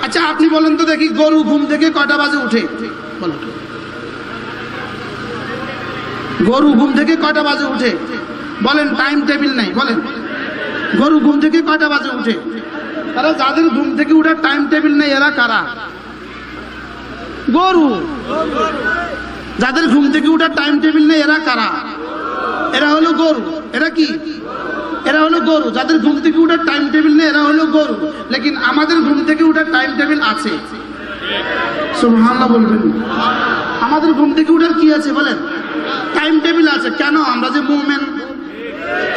আচ্ছা আপনি বলেন তো দেখি, গরু ঘুম থেকে কয়টা বাজে উঠে? বলেন, গরু ঘুম থেকে কয়টা বাজে উঠে? বলেন, টাইম টেবিল নাই, বলেন গরু ঘুম থেকে কয়টা বাজে উঠে? তারা যাদের ঘুম থেকে উঠার টাইম টেবিল নেই এরা কারা? গরু। যাদের ঘুম থেকে উঠার টাইম টেবিল নেই এরা কারা? এরা হলো গরু। এরা কি? এরা হলো গরু। যাদের ঘুম থেকে উঠার টাইম টেবিল নেই এরা হলো গরু। লেকিন আমাদের ঘুম থেকে উঠার টাইম টেবিল আছে। সুবহানাল্লাহ বলবেন। আমাদের ঘুম থেকে উঠার কি আছে বলেন? টাইম টেবিল আছে। কেন? আমরা যে মুমিন।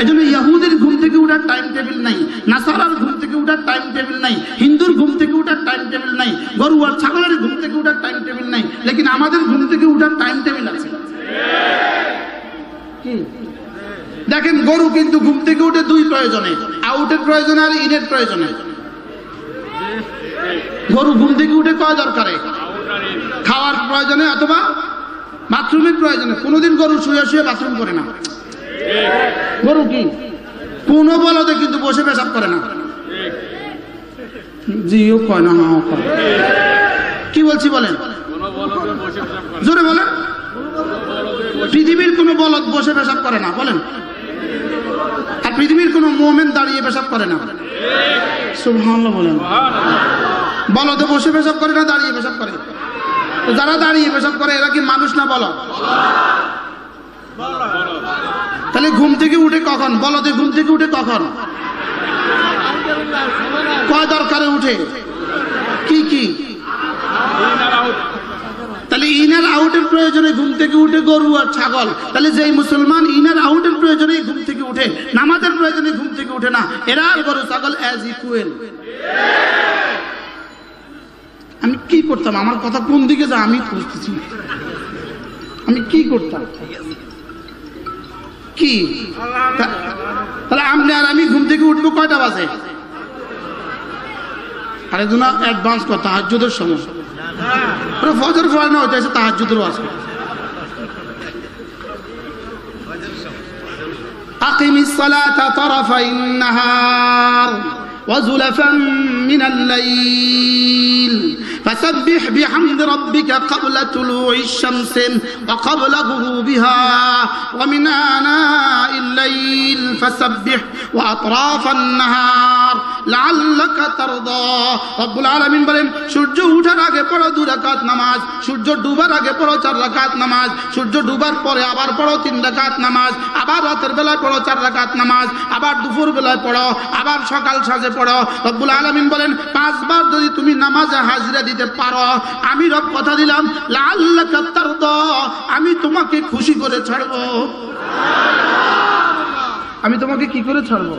এজন্য ইহুদির ঘুম থেকে উঠার টাইম টেবিল নাই, নাসারার ঘুম থেকে উঠার টাইম টেবিল নাই, হিন্দুর ঘুম থেকে উঠার টাইম টেবিল নাই, গরু আর ছাগলের ঘুম থেকে উঠার টাইম টেবিল নাই। লেকিন আমাদের ঘুম থেকে উঠার টাইম টেবিল আছে। কি দেখেন, গরু কিন্তু ঘুম থেকে উঠে দুই প্রয়োজনে, আউটের প্রয়োজনে আর ইনের প্রয়োজনে। গরু ঘুম থেকে উঠে কয় দরকারে? খাওয়ার প্রয়োজনে অথবা বাথরুমের প্রয়োজনে। কোনোদিন গরু শুয়ে শুয়ে বাথরুম করে না। গরু কি কোনো বলদে কিন্তু বসে পেশাব করে না। জিও কয় না, নাও কয়। কি বলছি বলেন? জোরে বলেন। পৃথিবীর কোনো বলদ বসে পেশাব করে না, বলেন। আর পৃথিবীর কোনো মুমিন দাঁড়িয়ে পেশাব করে না। সুবহানাল্লাহ বলেন। বলদে বসে পেশাব করে না, দাঁড়িয়ে পেশাব করে। তো যারা দাঁড়িয়ে পেশাব করে এরা কি মানুষ না বলদ? তাহলে ঘুম থেকে উঠে কখন? বলদে ঘুম থেকে উঠে কখন? কয় দরকারে উঠে? কি কি? তাহলে ইনার আউটের প্রয়োজনে ঘুম থেকে উঠে গরু আর ছাগল। তাহলে যেই মুসলমান ইনার আউটের প্রয়োজনে ঘুম থেকে উঠে, নামাজের প্রয়োজনে ঘুম থেকে উঠে না, এরা আর গরু ছাগল অ্যাজ ইকুয়াল। আমি কি করতাম? আমার কথা কোন দিকে যা আমি বুঝতেছি। আমি কি করতাম? কি তাহলে আপনি আর আমি ঘুম থেকে উঠবো কয়টা বাজে? আরেকজন অ্যাডভান্স কথা, তাহাজ্জুদের সময়। ফজর পড়ে না, হইতেছে তাহাজ্জুদের ওয়াজ। আকিমিস সালাতা তারাফাইন নাহার ওয়া যুলাফান মিনাল লাইল فسبح بحمد ربك قبل طلوع الشمس وقبل غروبها ومن آناء الليل فسبح وأطراف النهار لعلك ترضى رب العالمين বলেন, সূর্য ওঠার আগে পড়ো 2 রাকাত নামাজ, সূর্য ডুবার আগে পড়ো 4 রাকাত নামাজ, সূর্য ডুবার পরে আবার পড়ো 3 রাকাত নামাজ, আবার রাতের বেলায় পড়ো 4 রাকাত নামাজ, আবার দুপুর বেলায় পড়ো, আবার সকাল সাজে পড়ো। রব্বুল আলামিন বলেন, 5 বার যদি তুমি নামাজে হাজিরা দিতে পারো, আমি রব কথা দিলাম, লাআল্লাকা তারদা, আমি তোমাকে খুশি করে ছাড়বো। আমি তোমাকে কি করে ছাড়বো?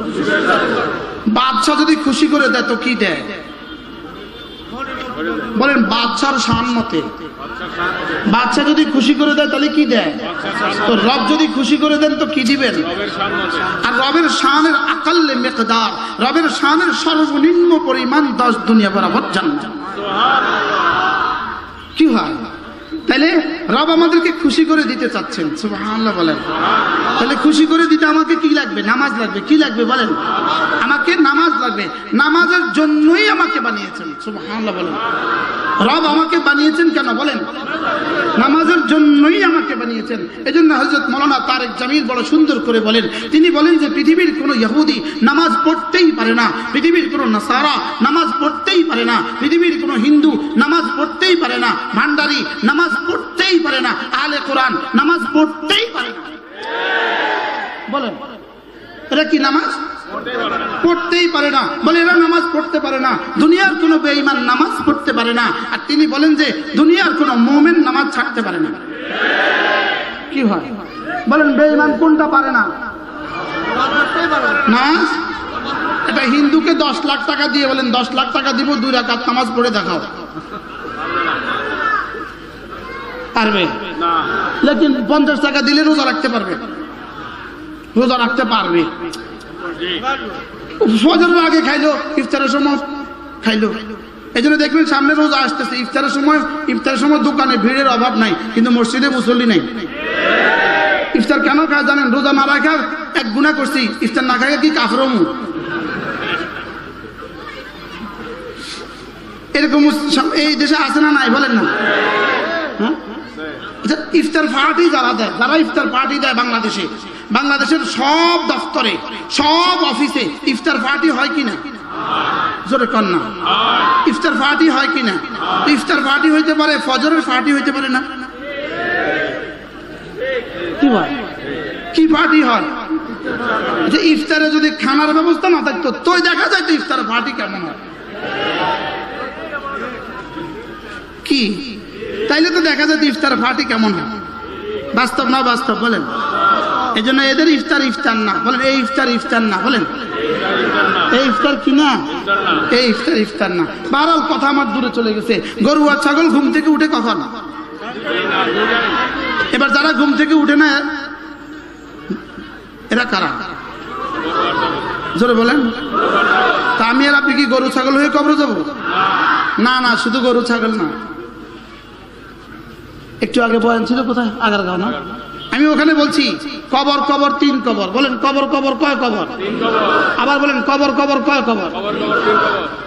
বাদশা যদি খুশি করে দেয় তো কি দেয় বলেন? বাদশার শান মতে। বাদশা যদি খুশি করে দেয় তাহলে কি দেয়? তো রব যদি খুশি করে দেন তো কি দিবেন? আর রবের শানের আকাল্লে মিকদার, রবের শানের সর্বনিম্ন পরিমাণ 10 দুনিয়া বরাবর জান্নাত। কি হয়? তাহলে রব আমাদেরকে খুশি করে দিতে চাচ্ছেন। সুবহানাল্লাহ বলেন। তাহলে খুশি করে দিতে আমাকে কি লাগবে? নামাজ লাগবে। কি লাগবে বলেন? আমাকে নামাজ লাগবে। নামাজের জন্যই আমাকে বানিয়েছেন। সুবহানাল্লাহ বলেন। রব আমাকে বানিয়েছেন কেন বলেন? নামাজের জন্যই আমাকে বানিয়েছেন। এজন্য হযরত মাওলানা তারেক জামিল বড় সুন্দর করে বলেন, তিনি বলেন যে পৃথিবীর কোনো ইহুদি নামাজ পড়তেই পারে না, পৃথিবীর কোনো নাসারা নামাজ পড়তেই পারে না, পৃথিবীর কোনো হিন্দু নামাজ পড়তেই পারে না, ভান্ডারি নামাজ পড়তেই পারে না, আলে কোরআন নামাজ পড়তেই পারে না। বলেন, এরা কি নামাজ পড়তেই পারে না? বলে এরা নামাজ পড়তে পারে না। দুনিয়ার কোনো বেঈমান নামাজ পড়তে পারে না। আর তিনি বলেন যে দুনিয়ার কোনো মুমিন নামাজ ছাড়তে পারে না। কি হয় বলেন? বেঈমান কোনটা পারে না? নামাজ। এটা হিন্দুকে 10 লাখ টাকা দিয়ে বলেন 10 লাখ টাকা দিব 2 রাকাত নামাজ পড়ে দেখাও, পারবে না। লেকিন 50 টাকা দিলে রোজা রাখতে পারবে, রোজা রাখতে পারবে। ফজরের আগে খাইলো, ইফতারের সময় খাইলো। এই জন্য দেখবেন সামনে রোজা আসতেছে, ইফতারের সময় দোকানে ভিড়ের অভাব নাই, কিন্তু মসজিদে মুসল্লি নাই। ইফতার কেন খায় জানেন? রোজা না রাখার এক গুনাহ করছি, ইফতার না খায় কি কাফের হমু? এরকম এই দেশে আছে না নাই বলেন না? হ্যাঁ, ইফতার পার্টি যারা দেয়, যারা ইফতার পার্টি দেয় বাংলাদেশে, বাংলাদেশের সব দফতরে সব অফিসে ইফতার পার্টি হয় কিনা? জোরে কর না। ইফতার পার্টি হয় কিনা? ইফতার পার্টি হইতে পারে, ফজরের পার্টি হইতে পারে না? কি হয়? কি পার্টি হয়? যে ইফতারে যদি খানার ব্যবস্থা না থাকতো তো দেখা যায় তো ইফতার পার্টি কেমন হয়। কি তাইলে তো দেখা যায় ইফতার পার্টি কেমন হয়। বাস্তব না বাস্তব বলেন? এই জন্য এদের ইফতার ইফতার না বলেন, এই ইফতার ইফতার না বলেন, এই ইফতার কি না, এই ইফতার ইফতার না। বারবার কথা আমার দূরে চলে গেছে। গরু আর ছাগল ঘুম থেকে উঠে কখন? এবার যারা ঘুম থেকে উঠে না এরা কারা? জোরে বলেন। তা আমি আর আপনি কি গরু ছাগল হয়ে কবরে যাব? না না, শুধু গরু ছাগল না। একটু আগে বয়ান ছিল কোথায়? আগারগাঁও না? আমি ওখানে বলছি কবর কবর তিন কবর। বলেন কবর কবর কয় কবর? আবার বলেন কবর কবর কয় কবর?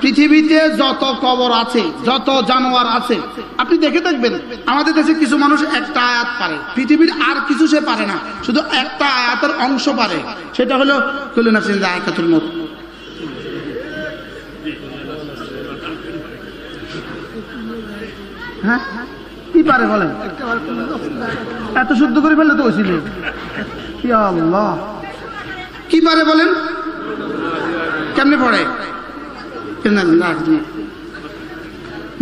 পৃথিবীতে যত কবর আছে, যত জানোয়ার আছে, আপনি দেখে দেখবেন আমাদের দেশে কিছু মানুষ একটা আয়াত পারে, পৃথিবীর আর কিছু সে পারে না, শুধু একটা আয়াতের অংশ পারে, সেটা হলো কুল্লু নাফসিন যায়কাতুল মউত। হ্যাঁ, কি পারে বলেন? এত শুদ্ধ করে ফেললে তো ওইছিল। আল্লাহ, কি পারে বলেন? কেমনে পড়ে?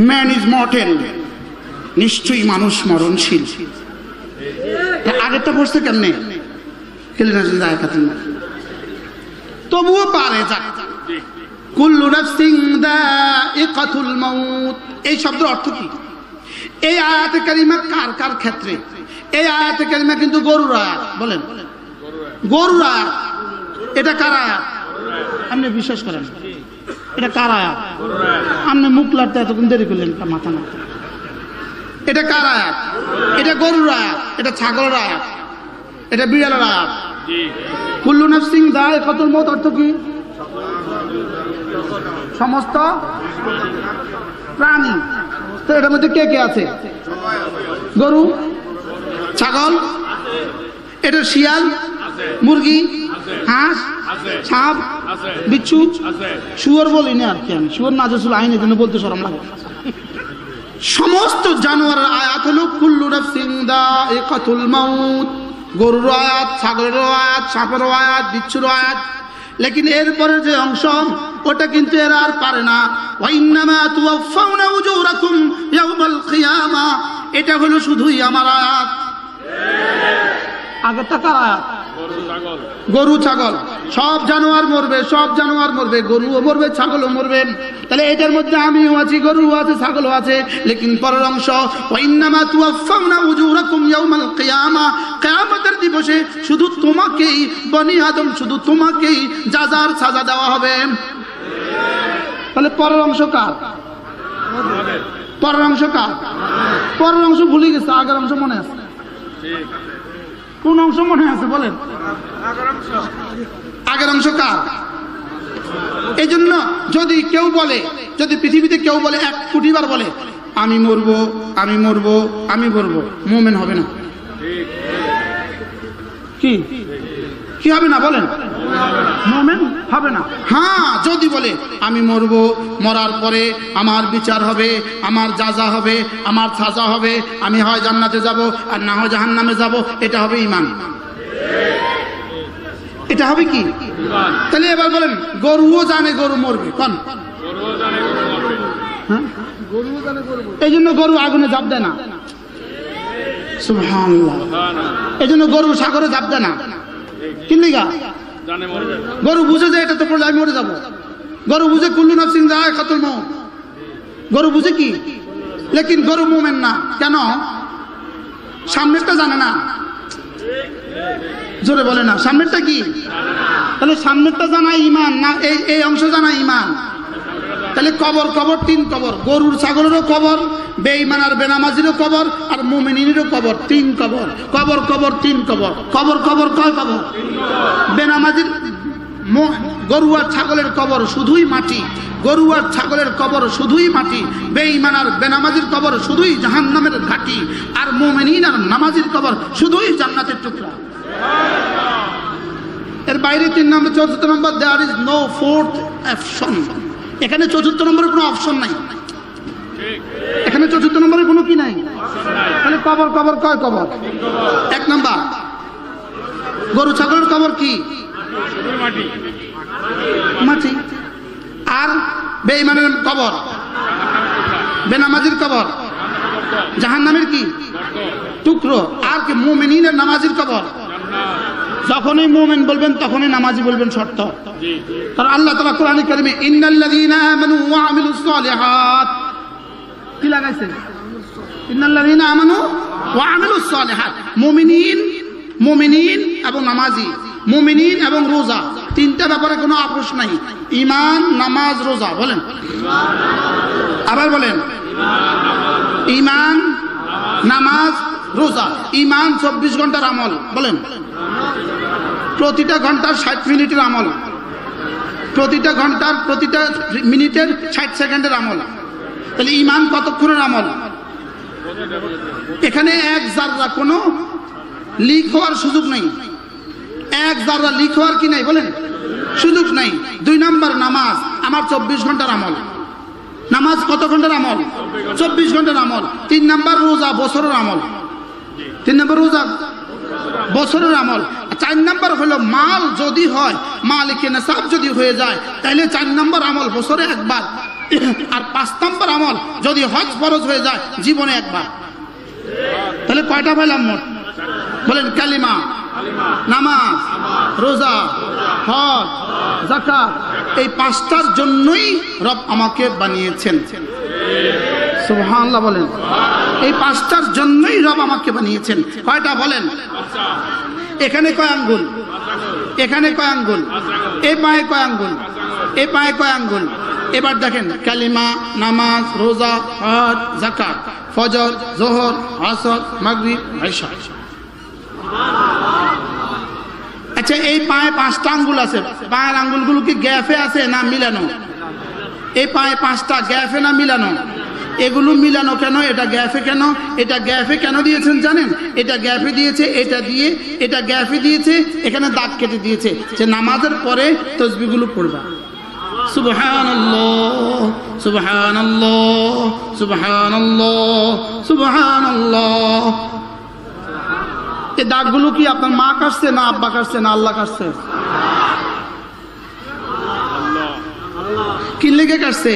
ম্যান ইজ মর্টেল, নিশ্চয়ই মানুষ মরণশীল। আগেরটা পড়ছে কেমনে? তবুও পারে। যাক, কুল্লু নাফসিন যায়িকাতুল মাউত, এই শব্দের অর্থ কি? এই আয়াতে কারিমা কার কার ক্ষেত্রে? এই আয়াতে কারিমা কিন্তু গরুর আয়াত। বলেন গরুর আয়াত। এটা কার আয়াত? আপনি বিশ্বাস করেন এটা কার আয়াত? আপনি মুখ লাড়তে এতক্ষণ দেরি করলেন মাথা মাথা। এটা কার আয়াত? এটা গরুর আয়াত, এটা ছাগলের আয়াত, এটা বিড়ালের আয়াত। কুল্লু নাফসিন যায়িকাতুল মউত অর্থ কি? সমস্ত প্রাণী। তো এটার মধ্যে কে কে আছে? গরু, ছাগল, এটা শিয়াল, মুরগি, হাঁস, সাপ, বিচ্ছু, শুয়োর বলি না আর কি, আমি শুয়োর নাজসুল আইন, এই জন্য বলতে শরম লাগে। সমস্ত জানোয়ারের আয়াত হলো কুল্লু নাফসিন যায়িকাতুল মাউত। গরুর আয়াত, ছাগলের আয়াত, সাপের আয়াত, বিচ্ছুর আয়াত। লেকিন এরপরে যে অংশ ওটা কিন্তু এরা আর পারে না। ওয়া ইন্নামা তুওয়াফাউনা উজুরাকুম ইয়াউমাল কিয়ামা, এটা হলো শুধুই আমার আয়াত। আগেরটা কার আয়াত? গরু ছাগল। সব জানোয়ার মরবে, সব জানোয়ার মরবে, গরুও মরবে, ছাগলও মরবে। তাহলে এটার মধ্যে আমিও আছি, গরুও আছে, ছাগলও আছে। লেকিন পরের অংশ ওয়া ইন্নামা তুওয়াফাউনা উজুরাকুম ইয়াউমাল কিয়ামা, কিয়ামতের দিবসে শুধু তোমাকেই বনি আদম, শুধু তোমাকেই জাযার সাজা দেওয়া হবে। তাহলে পরের অংশ কার? পরের অংশ কার? পরের অংশ ভুলে গেছে, আগের অংশ মনে আছে। কোন অংশ মনে আছে বলেন? আগের অংশ কার? এই জন্য যদি কেউ বলে, যদি পৃথিবীতে কেউ বলে 1 কোটি বার বলে আমি মরবো, আমি মরবো, আমি মরবো, মুমিন হবে না। কি কি হবে না বলেন? মুমিন হবে না। হ্যাঁ, যদি বলে আমি মরবো, মরার পরে আমার বিচার হবে, আমার যাজা হবে, আমার সাজা হবে, আমি হয় জান্নাতে যাব আর না হয় জাহান্নামে যাব, এটা হবে ঈমান। এটা হবে কি? তাহলে এবার বলেন গরুও জানে গরু মরবে, কোন? এই জন্য গরু আগুনে ঝাঁপ দেয় না। সুবহানাল্লাহ। এই জন্য গরু সাগরে ঝাঁপ দেয় না। কিনলিগা? গরু বুঝে যে এটা তো পড়লে আমি মরে যাবো। গরু বুঝে কুল্লু নাফসিন যায়িকাতুল মউত। গরু বুঝে কি? লেকিন গরু মুমিন না। কেন? সামনেরটা জানে না। জোরে বলে না, সামনেরটা কি? তাহলে সামনেরটা জানা ঈমান না, এই অংশ জানা ঈমান। তাহলে কবর কবর 3 কবর। গরুর ছাগলেরও কবর, বেঈমান আর বেনামাজিরও কবর, আর মুমিনেরও কবর। 3 কবর। কবর কবর 3 কবর। কবর কবর কয় কবর? বেনামাজির গরু আর ছাগলের কবর শুধুই মাটি, গরু আর ছাগলের কবর শুধুই মাটি, বেঈমান আর বেনামাজির কবর শুধুই জাহান্নামের ঘাটি, আর মুমিনিন আর নামাজির কবর শুধুই জান্নাতের টুকরা। এর বাইরে 3 number 4th number, there is no fourth option. এখানে 4th নম্বরের কোনো অপশন নাই, এখানে 4th নম্বরের কোনো কি নাই, তাহলে কবর কবর কয় কবর? 1 নম্বর গরু ছাগলের কবর কি? মাটি। আর বেঈমানের কবর, বেনামাজির কবর জাহান্নামের কি টুকরো। আর কি মুমিনের নামাজির কবর? যখনই মুমিন বলবেন তখনই নামাজি বলবেন, শর্ত। কারণ আল্লাহ তাআলা কোরআনে কারিমে ইন্নাল্লাযীনা আমানু ওয়া আমিলুস সালিহাত কি লাগাইছে? ইন্নাল্লাযীনা আমানু ওয়া আমিলুস সালিহাত। মুমিনিন এবং নামাজি, মুমিনিন এবং রোজা, 3টা ব্যাপারে কোনো আপোষ নাই। ঈমান, নামাজ, রোজা। বলেন আবার বলেন, ঈমান, নামাজ, রোজা। ঈমান 24 ঘন্টার আমল। বলেন প্রতিটা ঘন্টার 60 মিনিটের আমল, প্রতিটা ঘন্টার প্রতিটা মিনিটের 60 সেকেন্ডের আমল। তাহলে ঈমান কতক্ষণের আমল? এখানে 1 জাররা কোনো লিক হওয়ার সুযোগ নেই, 1 জাররা লিক হওয়ার কি নাই? বলেন সুযোগ নাই। 2 নম্বর নামাজ, আমার 24 ঘন্টার আমল। নামাজ কত ঘন্টার আমল? 24 ঘন্টার আমল। 3 নম্বর রোজা, বছরের আমল। 3 নম্বর রোজা, বছরের আমল। 4 নম্বর হলো মাল যদি হয়, মালিকে নিসাব যদি হয়ে যায়, তাহলে 4 নম্বর আমল বছরে একবার। আর 5 নম্বর আমল যদি হজ ফরজ হয়ে যায় জীবনে একবার। তাহলে কয়টা পাইলাম মোট? বলেন কালিমা, নামাজ, রোজা, হজ, যাকাত। এই 5টার জন্যই রব আমাকে বানিয়েছেন। সুবহানাল্লাহ বলেন। এই 5টার জন্যই রব আমাকে বানিয়েছেন। কয়টা বলেন? এখানে কয় আঙ্গুল? এখানে কয় আঙ্গুল? এই পায়ে কয় আঙ্গুল? এই পায়ে কয় আঙ্গুল? এবার দেখেন, কালিমা, নামাজ, রোজা, হজ, যাকাত, ফজর, যোহর, আসর, মাগরিব, ইশা। আচ্ছা, এই পায়ে 5টা আঙ্গুল আছে, পায়ের আঙ্গুলগুলো কি গ্যাপে আছে না মিলানো? এই পায়ে 5টা গ্যাপে না মিলানো? এগুলো মিলানো কেন? এটা গ্যাপে কেন? এটা গ্যাপে কেন দিয়েছেন জানেন? এটা গ্যাপে দিয়েছে, এটা দিয়ে, এটা গ্যাপে দিয়েছে, এখানে দাগ কেটে দিয়েছে যে নামাজের পরে তাসবিহগুলো পড়বা। সুবহানাল্লাহ, সুবহানাল্লাহ, সুবহানাল্লাহ, সুবহানাল্লাহ। এই দাগগুলো কি আপনার মা কাটছে না আব্বা কাটছে না আল্লাহ কাটছে? কি লেগে কাটছে?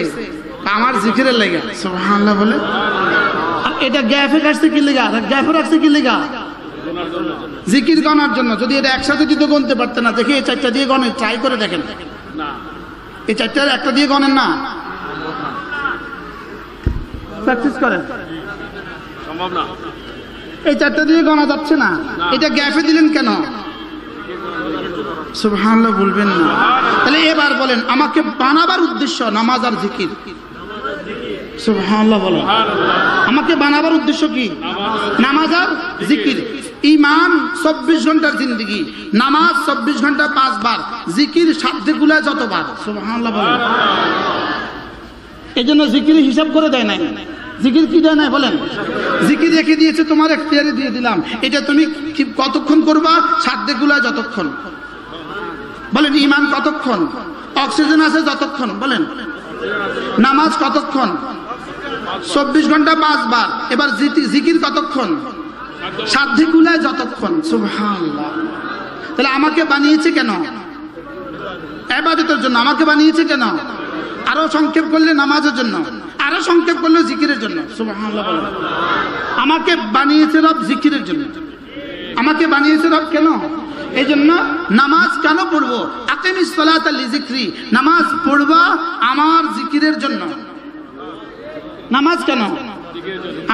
আমার জিকিরের লেগে। সুবহানাল্লাহ বলে। আর এটা গ্যাপে কাটছে কি লেগা? গ্যাপে রাখছে কি লেগা? জিকির গণার জন্য। যদি এটা একসাথে দিতে গুনতে পারতেন না, দেখে এই 4টা দিয়ে গণেন, ট্রাই করে দেখেন। এই 4টার একটা দিয়ে গণেন না, প্র্যাকটিস করেন। সম্ভব না, এই 4টা দিয়ে গণা যাচ্ছে না। এটা গ্যাপে দিলেন কেন? সুবহানাল্লাহ বলবেন না। তাহলে এবার বলেন, আমাকে বানাবার উদ্দেশ্য নামাজ আর জিকির। সুবহানাল্লাহ বলেন। আমাকে বানাবার উদ্দেশ্য কি? নামাজ আর জিকির। ঈমান 24 ঘন্টার জিন্দেগি, নামাজ 24 ঘন্টা 5 বার, জিকির সাধ্যে গুলা যতবার। সুবহানাল্লাহ বলেন। এই জন্য জিকির হিসাব করে দেয় নাই। জিকির কি দেয় নাই বলেন? জিকির রেখে দিয়েছে, তোমার এখতিয়ারে দিয়ে দিলাম, এটা তুমি কতক্ষণ করবা? সাধ্যে গুলা যতক্ষণ। বলেন ঈমান কতক্ষণ? অক্সিজেন আছে যতক্ষণ। বলেন নামাজ কতক্ষণ? 24 ঘন্টা 5 বার। এবার জিকির কতক্ষণ? সাধ্যে কুলায় যতক্ষণ। সুবহানাল্লাহ। তাহলে আমাকে বানিয়েছে কেন? ইবাদতের জন্য। আমাকে বানিয়েছে কেন? আরো সংক্ষেপ করলে নামাজের জন্য, আরো সংক্ষেপ করলে জিকিরের জন্য। সুবহানাল্লাহ। আমাকে বানিয়েছে রব জিকিরের জন্য। আমাকে বানিয়েছে রব কেন? এই জন্য নামাজ কেন পড়বো? আকিমিস সালাতা লিযিকরি। নামাজ পড়বা আমার জিকিরের জন্য। নামাজ কেন?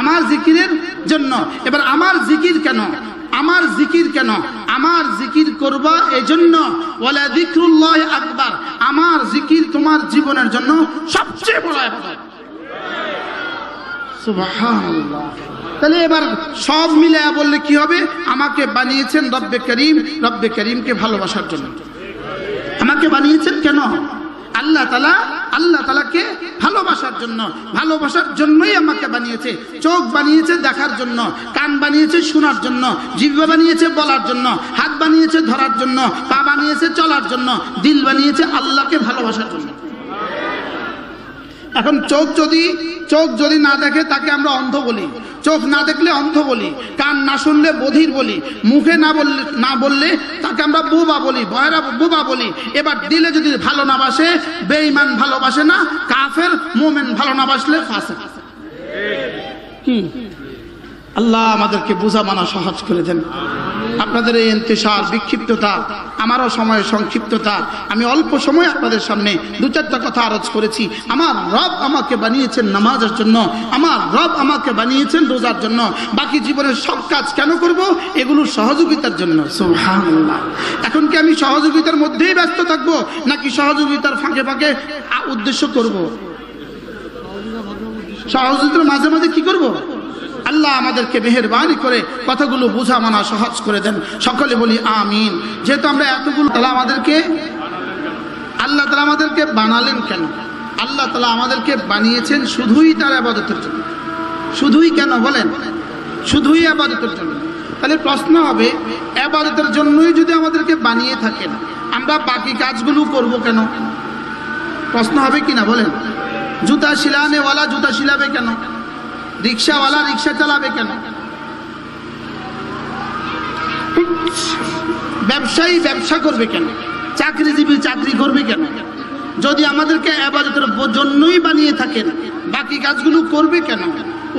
আমার জিকিরের জন্য। এবার আমার জিকির কেন? আমার জিকির কেন? আমার জিকির করবা এজন্য, ওয়ালা যিকরুল্লাহি আকবার। আমার জিকির তোমার জীবনের জন্য সবচেয়ে বড় ইবাদত। সুবহানাল্লাহ। তাহলে এবার সব মিলে বললে কি হবে? আমাকে বানিয়েছেন রব্বে করিম, রব্বে করিমকে ভালোবাসার জন্য। আমাকে বানিয়েছেন কেন? আল্লাহ তাআলাকে ভালোবাসার জন্য, ভালোবাসার জন্যই আমাকে বানিয়েছে। চোখ বানিয়েছে দেখার জন্য, কান বানিয়েছে শোনার জন্য, জিহ্বা বানিয়েছে বলার জন্য, হাত বানিয়েছে ধরার জন্য, পা বানিয়েছে চলার জন্য, দিল বানিয়েছে আল্লাহকে ভালোবাসার জন্য। এখন চোখ যদি না দেখে তাকে আমরা অন্ধ বলি, চোখ না দেখলে অন্ধ বলি, কান না শুনলে বধির বলি, মুখে না বললে তাকে আমরা বোবা বলি, বয়রা বোবা বলি। এবার দিলে যদি ভালো না বাসে, বেঈমান ভালোবাসে না, কাফের, মুমিন ভালো না বাসলে ফাসিক। কি আল্লাহ আমাদেরকে বোঝা মানা সহজ করে দেন। আপনাদের এই ইন্তেশার, বিক্ষিপ্ততা, আমারও সময়ের সংক্ষিপ্ততা, আমি অল্প সময় আপনাদের সামনে দু চারটা কথা আরজ করেছি। আমার রব আমাকে বানিয়েছেন নামাজের জন্য, আমার রব আমাকে বানিয়েছেন রোজার জন্য। বাকি জীবনের সব কাজ কেন করব? এগুলোর সহযোগিতার জন্য। সুবহানাল্লাহ। এখন কি আমি সহযোগিতার মধ্যেই ব্যস্ত থাকবো, নাকি সহযোগিতার ফাঁকে ফাঁকে উদ্দেশ্য করব? সহযোগিতার মাঝে মাঝে কি করব? আল্লাহ আমাদেরকে মেহেরবানি করে কথাগুলো বোঝা মানা সহজ করে দেন। সকলে বলি আমিন। যেহেতু আমরা এতগুলো, আল্লাহ তাআলা আমাদেরকে বানালেন কেন? আল্লাহ তাআলা আমাদেরকে বানিয়েছেন শুধুই তার ইবাদতের জন্য। শুধুই কেন বলেন? শুধুই ইবাদতের জন্য। তাহলে প্রশ্ন হবে, ইবাদতের জন্যই যদি আমাদেরকে বানিয়ে থাকেন, আমরা বাকি কাজগুলো করব কেন? প্রশ্ন হবে কিনা বলেন? জুতা শিলানেওয়ালা জুতা শিলাবে কেন? রিক্সাওয়ালা রিক্সা চালাবে কেন? ব্যবসায়ী ব্যবসা করবে কেন? চাকরিজীবী চাকরি করবে কেন? যদি আমাদেরকে ইবাদতের জন্যই বানিয়ে থাকেন, বাকি কাজগুলো করবে কেন?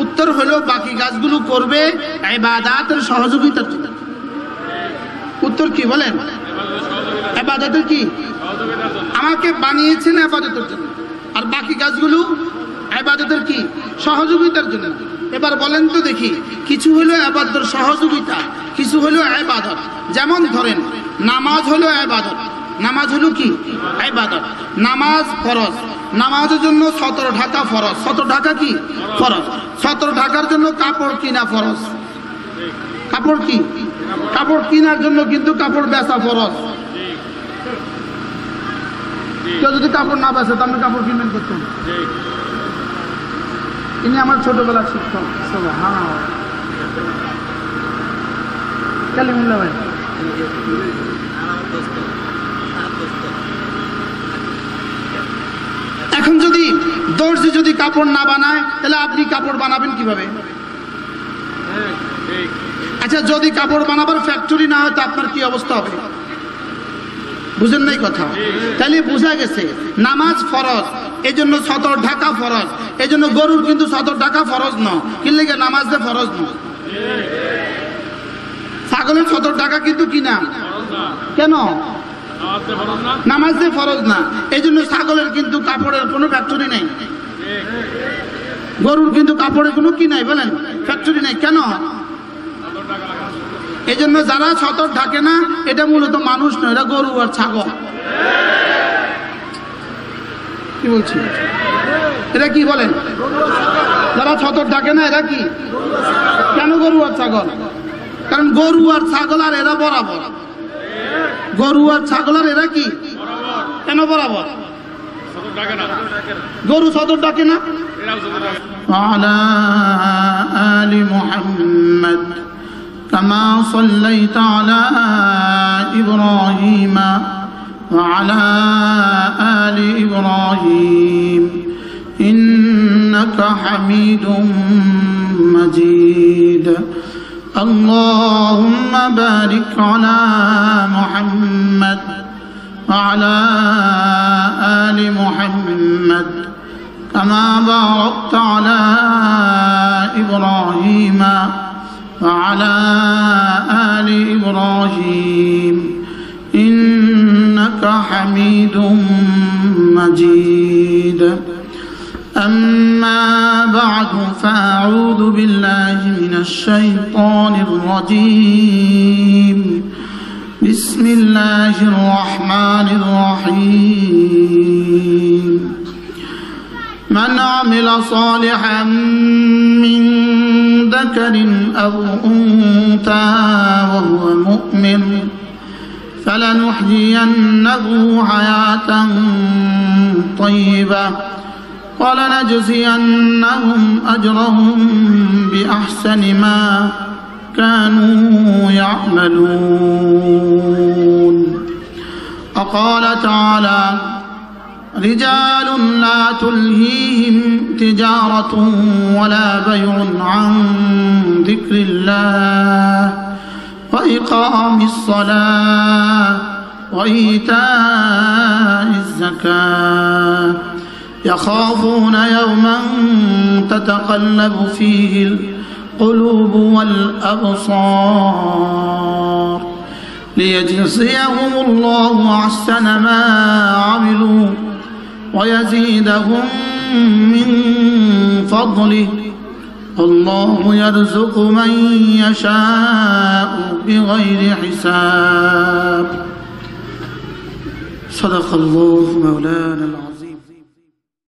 উত্তর হলো, বাকি কাজগুলো করবে ইবাদতের সহযোগিতার জন্য। উত্তর কি বলেন? ইবাদতের কি? আমাকে বানিয়েছেন ইবাদতের জন্য, আর বাকি কাজগুলো ইবাদতের কি? সহযোগিতার জন্য। এবার বলেন তো দেখি, কিছু হলো ইবাদতের সহযোগিতা, কিছু হলো ইবাদত। যেমন ধরেন, নামাজ হলো ইবাদত। নামাজ হলো কি? ইবাদত। নামাজ ফরজ, নামাজের জন্য সতর ঢাকা ফরজ। সতর ঢাকা কি? ফরজ। সতর ঢাকার জন্য কাপড় কিনা ফরজ। কাপড় কি? কাপড় কেনার জন্য কিন্তু কাপড় বেচা ফরজ। কেউ যদি কাপড় না বেচে, তাহলে কাপড় কিনবেন করতেন। ইনি আমার ছোটবেলার শিক্ষক। কালিমুল্লাহ ভাই। এখন যদি দর্জি যদি কাপড় না বানায়, তাহলে আপনি কাপড় বানাবেন কিভাবে? আচ্ছা, যদি কাপড় বানাবার ফ্যাক্টরি না হয়, তো আপনার কি অবস্থা হবে? বুঝেন নাই কথা? তাহলে বোঝা গেছে নামাজ ফরজ, এই জন্য সতর ঢাকা ফরজ। এই জন্য গরুর কিন্তু সতর ঢাকা ফরজ ন, কিনলে নামাজ দে ফরজ ন। ছাগলের সতর ঢাকা কিন্তু কিনা কেন? নামাজ দে ফরজ না। এই জন্য ছাগলের কিন্তু কাপড়ের কোনো ফ্যাক্টরি নেই, গরুর কিন্তু কাপড়ের কোনো কি নাই বলেন? ফ্যাক্টরি নেই। কেন? এই জন্য যারা সতর ঢাকে না, এটা মূলত মানুষ নয়, এটা গরু আর ছাগল। কি বলছি? এটা কি বলেন? যারা সতর ঢাকে না, এরা কি? কেন গরু আর ছাগল? কারণ গরু আর ছাগল আর এরা বরাবর। গরু আর ছাগল আর এরা কি? কেন বরাবর? গরু সতর ডাকে না। আলা আলি মুহাম্মদ كما صليت على إبراهيم وعلى آل إبراهيم إنك حميد مجيد اللهم بارك على محمد وعلى آل محمد كما باركت على إبراهيم وعلى آل إبراهيم إنك حميد مجيد أما بعد فأعوذ بالله من الشيطان الرجيم بسم الله الرحمن الرحيم من عمل صالحا من ذكر أو أنثى وهو مؤمن فلنحيينه حياة طيبة ولنجزينهم أجرهم بأحسن ما كانوا يعملون. وقال تعالى: رجال لا تلهيهم تجارة ولا بيع عن ذكر الله وإقام الصلاة وإيتاء الزكاة يخافون يوما تتقلب فيه القلوب والأبصار ليجزيهم الله أحسن ما عملوا ويزيدهم من فضله الله يرزق من يشاء بغير حساب. صدق الله مولانا العظيم.